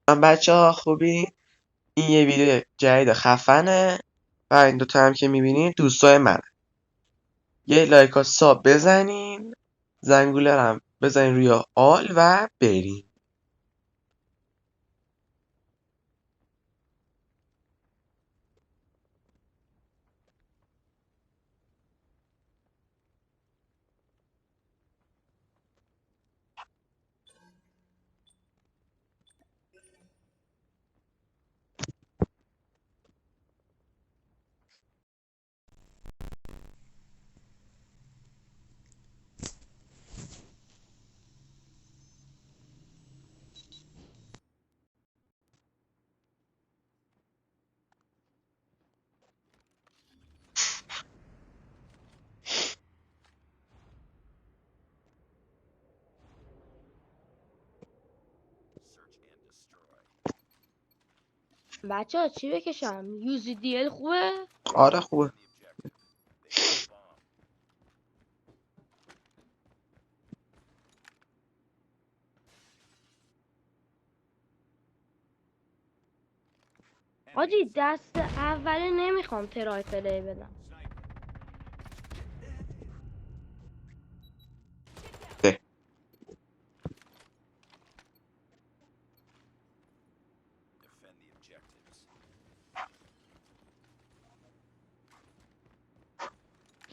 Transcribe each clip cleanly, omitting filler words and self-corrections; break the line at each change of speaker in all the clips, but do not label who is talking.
بچه ها خوبی؟ این یه ویدیو جدید خفنه و این دوتا هم که میبینین دوستای من. یه لایک ها ساب بزنین، زنگوله هم بزنین روی آل و برین.
بچه ها چی بکشم؟ یوزی دی ال خوبه؟
آره خوبه.
آجی دست اوله نمیخوام ترای پلی بدم.
ده.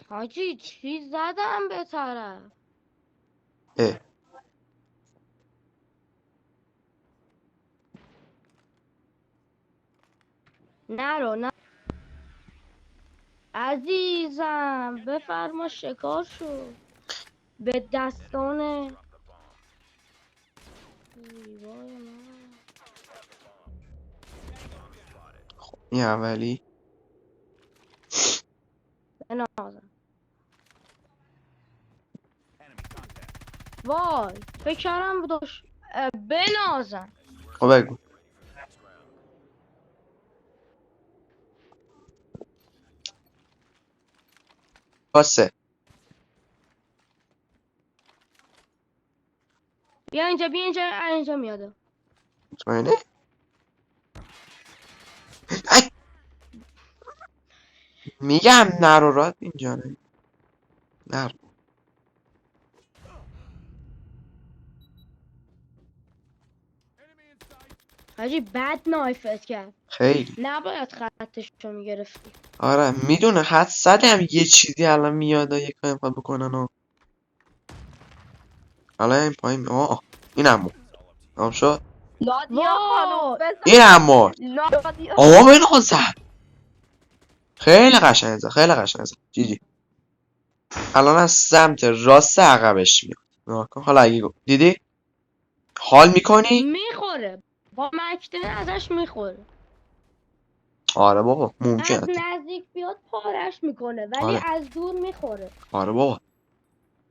حاجی چی زدم به طرف؟
اه.
نرو نه عزیزم بفرما شکار شو به دستان زیبای من.
این اولی.
بنازم وای فکر کردم داشت بنازم.
خب بگو. پاسه.
بیا اینجا بیا اینجا اینجا میاده.
مطمئنه؟ میگم نرو راد اینجا نه. نرو.
حاجی بد نایفت کرد.
خیلی.
نباید خطش رو میگرفتی.
آره میدونه حد زدم یه چیزی الان میاد یه کاری میخواد بکنن و الان این پایین این هم تمام شد.
نادیا خانم بزن.
این هم مرد.
نادیا
آقا بنازم. خیلی قشنگ زد، خیلی قشنگ زد. جی جی. الان از سمت راست عقبش میاد. نگاه کن. حالا اگه دیدی حال میکنی؟
میخوره با مکتنه ازش میخوره.
آره بابا
از
ممکنه.
نزدیک بیاد پارش میکنه ولی
آره.
از دور میخوره.
آره بابا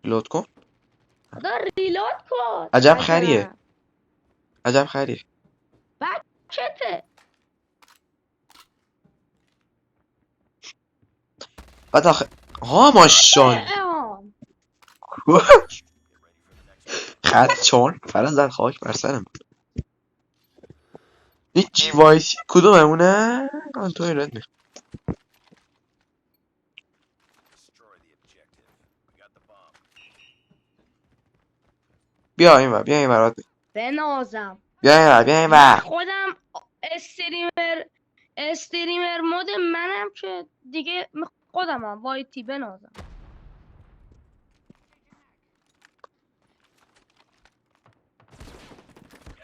لود کن.
خدا ریلود کن.
عجب خریه. عجب خریه.
بچته.
بعد آخه ماشال خط چون فرا زد خاک بر سرم. این جی وای سی کدوممونه؟ تو این رد بیا این ور، بیا این ور.
بنازم.
بیا این ور، بیا این
من
ور.
خودم استریمر مود منم که دیگه خودمم وایتی بنازم.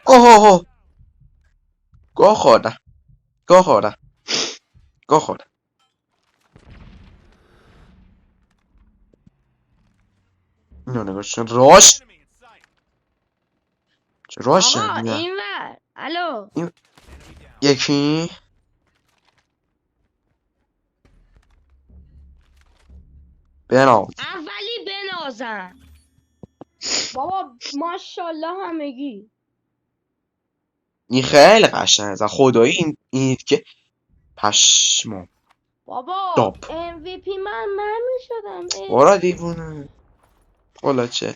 اوه گاه خوردم. گاه خوردم. گاه خوردم. اینو نگاش کن. راش چه راش
آقا
نه
این ور الو
یکی بناز.
اولی بنازم. بابا ماشاءالله همگی.
این خیلی قشنگه زد خدایی. این که پشمام
بابا
داب.
MVP من میشدم.
برا دیوونه. والا چه